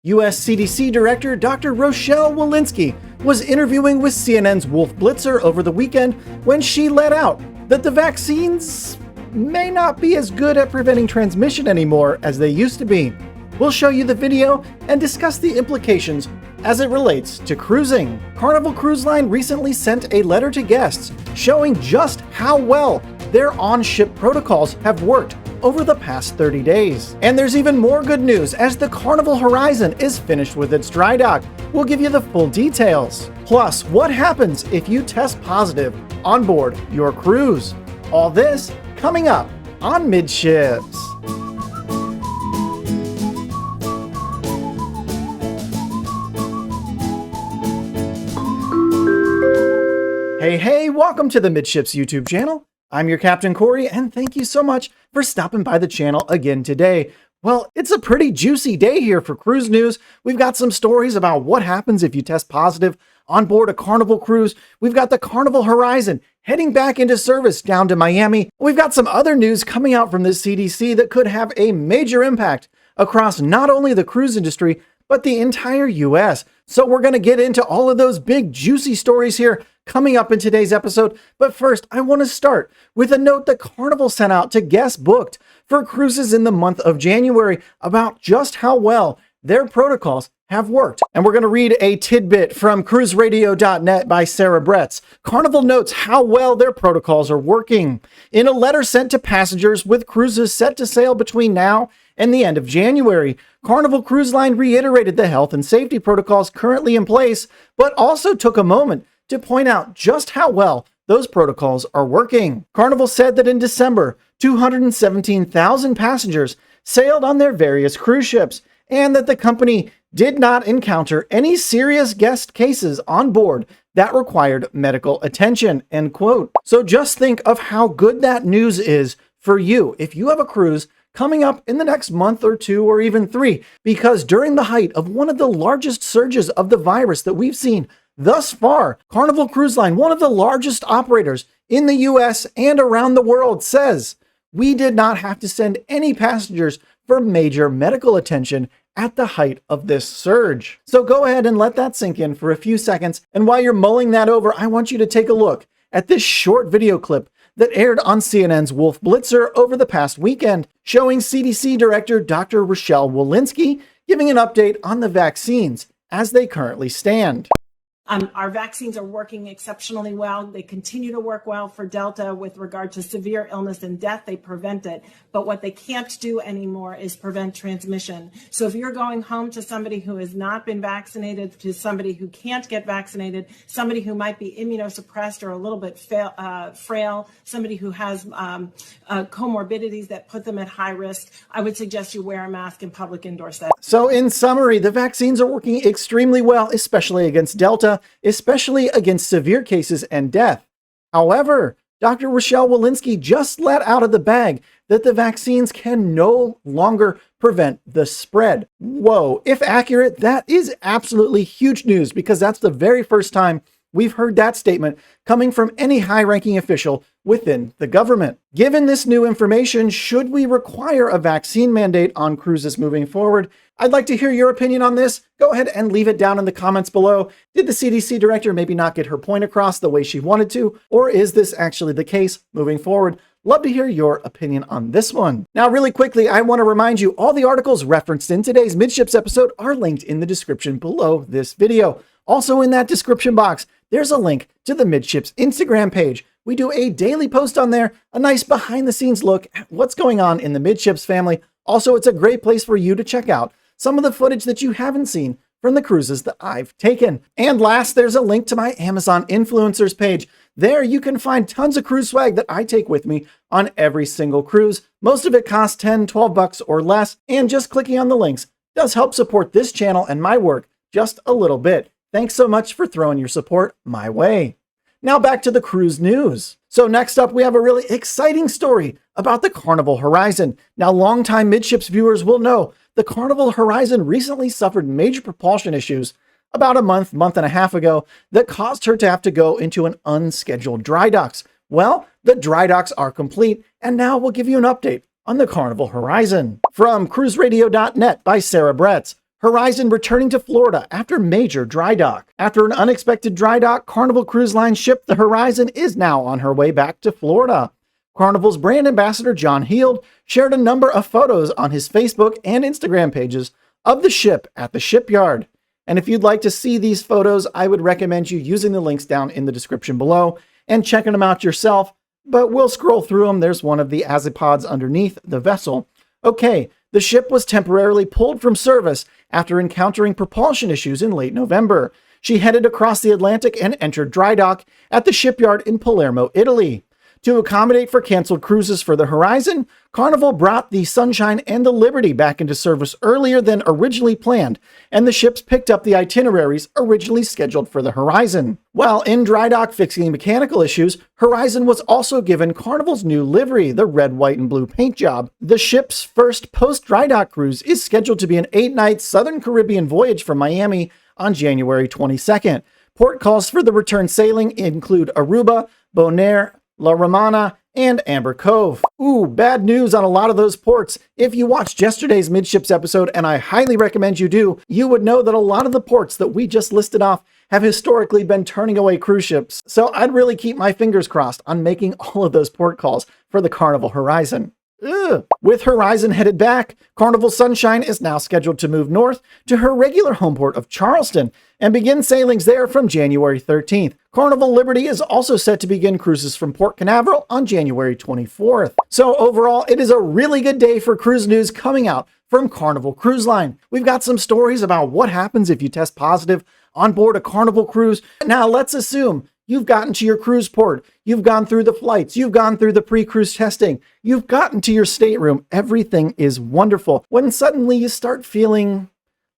U.S. CDC Director Dr. Rochelle Walensky was interviewing with CNN's Wolf Blitzer over the weekend when she let out that the vaccines may not be as good at preventing transmission anymore as they used to be. We'll show you the video and discuss the implications as it relates to cruising. Carnival Cruise Line recently sent a letter to guests showing just how well their on-ship protocols have worked over the past 30 days. And there's even more good news as the Carnival Horizon is finished with its dry dock. We'll give you the full details. Plus, what happens if you test positive on board your cruise? All this coming up on Midships. Hey, welcome to the Midships YouTube channel. I'm your Captain Corey, and thank you so much for stopping by the channel again today. Well, it's a pretty juicy day here for cruise news. We've got some stories about what happens if you test positive on board a Carnival cruise. We've got the Carnival Horizon heading back into service down to Miami. We've got some other news coming out from the CDC that could have a major impact across not only the cruise industry, but the entire US. So we're going to get into all of those big juicy stories here coming up in today's episode. But first, I want to start with a note that Carnival sent out to guests booked for cruises in the month of January about just how well their protocols have worked. And we're going to read a tidbit from cruiseradio.net by Sarah Bretz. Carnival notes how well their protocols are working. In a letter sent to passengers with cruises set to sail between now and the end of January, Carnival Cruise Line reiterated the health and safety protocols currently in place, but also took a moment to point out just how well those protocols are working. Carnival said that in December, 217,000 passengers sailed on their various cruise ships, and that the company did not encounter any serious guest cases on board that required medical attention, end quote. So just think of how good that news is for you if you have a cruise coming up in the next month or two or even 3, because during the height of one of the largest surges of the virus that we've seen thus far, Carnival Cruise Line, one of the largest operators in the US and around the world, says we did not have to send any passengers for major medical attention at the height of this surge. So go ahead and let that sink in for a few seconds. And while you're mulling that over, I want you to take a look at this short video clip that aired on CNN's Wolf Blitzer over the past weekend, showing CDC Director Dr. Rochelle Walensky giving an update on the vaccines as they currently stand. Our vaccines are working exceptionally well. They continue to work well for Delta with regard to severe illness and death. They prevent it. But what they can't do anymore is prevent transmission. So if you're going home to somebody who has not been vaccinated, to somebody who can't get vaccinated, somebody who might be immunosuppressed or a little bit frail, somebody who has comorbidities that put them at high risk, I would suggest you wear a mask in public indoor settings. So in summary, the vaccines are working extremely well, especially against Delta, especially against severe cases and death. However, Dr. Rochelle Walensky just let out of the bag that the vaccines can no longer prevent the spread. Whoa, if accurate, that is absolutely huge news, because that's the very first time we've heard that statement coming from any high-ranking official within the government. Given this new information, should we require a vaccine mandate on cruises moving forward? I'd like to hear your opinion on this. Go ahead and leave it down in the comments below. Did the CDC director maybe not get her point across the way she wanted to? Or is this actually the case moving forward? Love to hear your opinion on this one. Now, really quickly, I want to remind you all the articles referenced in today's Midships episode are linked in the description below this video. Also in that description box, there's a link to the Midships Instagram page. We do a daily post on there, a nice behind the scenes look at what's going on in the Midships family. Also, it's a great place for you to check out some of the footage that you haven't seen from the cruises that I've taken. And last, there's a link to my Amazon influencers page. There you can find tons of cruise swag that I take with me on every single cruise. Most of it costs 10, 12 bucks or less, and just clicking on the links does help support this channel and my work just a little bit. Thanks so much for throwing your support my way. Now back to the cruise news. So next up, we have a really exciting story about the Carnival Horizon. Now, longtime Midships viewers will know the Carnival Horizon recently suffered major propulsion issues about a month and a half ago that caused her to have to go into an unscheduled dry docks. Well, the dry docks are complete, and now we'll give you an update on the Carnival Horizon. From cruiseradio.net by Sarah Bretz. Horizon returning to Florida after major dry dock. After an unexpected dry dock, Carnival Cruise Line ship the Horizon is now on her way back to Florida. Carnival's brand ambassador John Heald shared a number of photos on his Facebook and Instagram pages of the ship at the shipyard. And if you'd like to see these photos, I would recommend you using the links down in the description below and checking them out yourself, but we'll scroll through them. There's one of the azipods underneath the vessel. Okay, the ship was temporarily pulled from service after encountering propulsion issues in late November. She headed across the Atlantic and entered dry dock at the shipyard in Palermo, Italy. To accommodate for canceled cruises for the Horizon, Carnival brought the Sunshine and the Liberty back into service earlier than originally planned, and the ships picked up the itineraries originally scheduled for the Horizon. While in dry dock fixing mechanical issues, Horizon was also given Carnival's new livery, the red, white, and blue paint job. The ship's first post-dry dock cruise is scheduled to be an 8-night Southern Caribbean voyage from Miami on January 22nd. Port calls for the return sailing include Aruba, Bonaire, La Romana, and Amber Cove. Ooh, bad news on a lot of those ports. If you watched yesterday's Midships episode, and I highly recommend you do, you would know that a lot of the ports that we just listed off have historically been turning away cruise ships. So I'd really keep my fingers crossed on making all of those port calls for the Carnival Horizon. Ugh. With Horizon headed back, Carnival Sunshine is now scheduled to move north to her regular home port of Charleston and begin sailings there from January 13th. Carnival Liberty is also set to begin cruises from Port Canaveral on January 24th. So overall, it is a really good day for cruise news coming out from Carnival Cruise Line. We've got some stories about what happens if you test positive on board a Carnival cruise. Now let's assume you've gotten to your cruise port, you've gone through the flights, you've gone through the pre-cruise testing, you've gotten to your stateroom, everything is wonderful. When suddenly you start feeling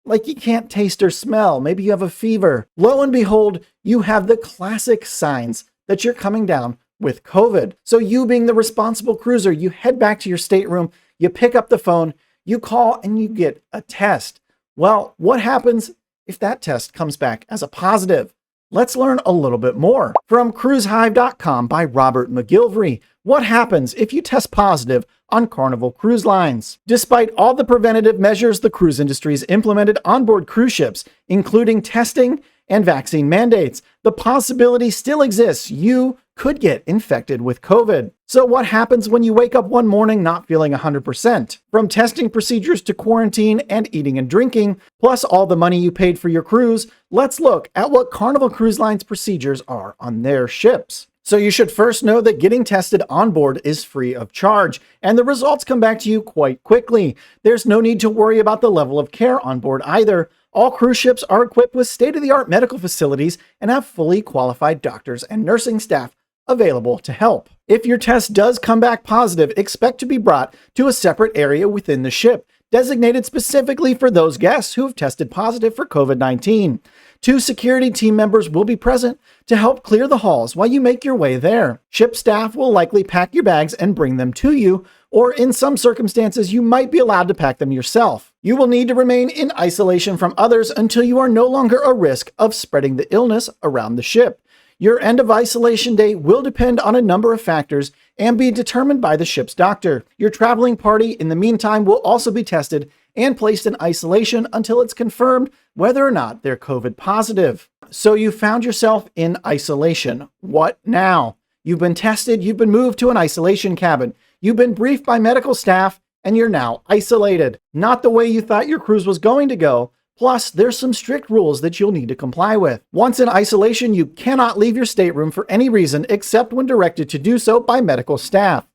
like you can't taste or smell, maybe you have a fever, lo and behold, you have the classic signs that you're coming down with COVID. So you being the responsible cruiser, you head back to your stateroom, you pick up the phone, you call, and you get a test. Well, what happens if that test comes back as a positive? Let's learn a little bit more. From cruisehive.com by Robert McGillivray. What happens if you test positive on Carnival Cruise Lines? Despite all the preventative measures the cruise industry's implemented onboard cruise ships, including testing and vaccine mandates, the possibility still exists you could get infected with COVID. So what happens when you wake up one morning not feeling 100%? From testing procedures to quarantine and eating and drinking, plus all the money you paid for your cruise, let's look at what Carnival Cruise Line's procedures are on their ships. So you should first know that getting tested on board is free of charge, and the results come back to you quite quickly. There's no need to worry about the level of care on board either. All cruise ships are equipped with state-of-the-art medical facilities and have fully qualified doctors and nursing staff available to help. If your test does come back positive, expect to be brought to a separate area within the ship, designated specifically for those guests who have tested positive for COVID-19. 2 security team members will be present to help clear the halls while you make your way there. Ship staff will likely pack your bags and bring them to you, or in some circumstances, you might be allowed to pack them yourself. You will need to remain in isolation from others until you are no longer a risk of spreading the illness around the ship. Your end of isolation date will depend on a number of factors and be determined by the ship's doctor. Your traveling party, in the meantime, will also be tested and placed in isolation until it's confirmed whether or not they're COVID positive. So you found yourself in isolation. What now? You've been tested, you've been moved to an isolation cabin, you've been briefed by medical staff, and you're now isolated. Not the way you thought your cruise was going to go. Plus, there's some strict rules that you'll need to comply with. Once in isolation, you cannot leave your stateroom for any reason except when directed to do so by medical staff.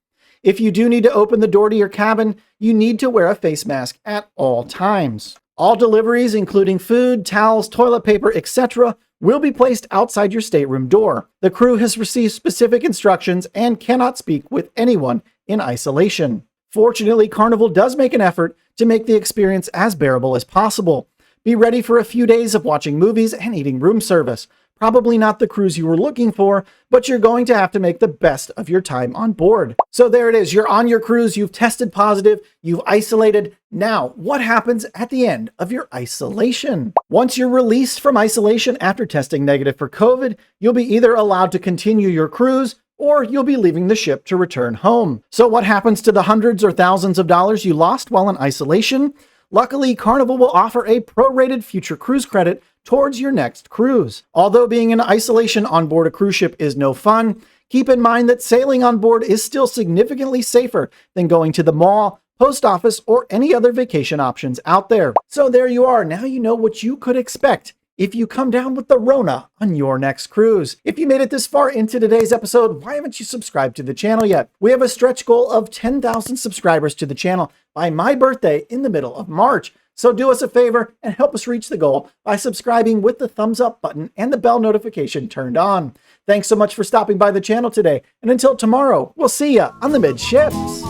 If you do need to open the door to your cabin, you need to wear a face mask at all times. All deliveries, including food, towels, toilet paper, etc., will be placed outside your stateroom door. The crew has received specific instructions and cannot speak with anyone in isolation. Fortunately, Carnival does make an effort to make the experience as bearable as possible. Be ready for a few days of watching movies and eating room service. Probably not the cruise you were looking for, but you're going to have to make the best of your time on board. So there it is. You're on your cruise. You've tested positive. You've isolated. Now, what happens at the end of your isolation? Once you're released from isolation after testing negative for COVID, you'll be either allowed to continue your cruise or you'll be leaving the ship to return home. So what happens to the hundreds or thousands of dollars you lost while in isolation? Luckily, Carnival will offer a prorated future cruise credit towards your next cruise. Although being in isolation on board a cruise ship is no fun, keep in mind that sailing on board is still significantly safer than going to the mall, post office, or any other vacation options out there. So there you are. Now you know what you could expect if you come down with the Rona on your next cruise. If you made it this far into today's episode, why haven't you subscribed to the channel yet? We have a stretch goal of 10,000 subscribers to the channel by my birthday in the middle of March. So do us a favor and help us reach the goal by subscribing with the thumbs up button and the bell notification turned on. Thanks so much for stopping by the channel today. And until tomorrow, we'll see ya on the Midships.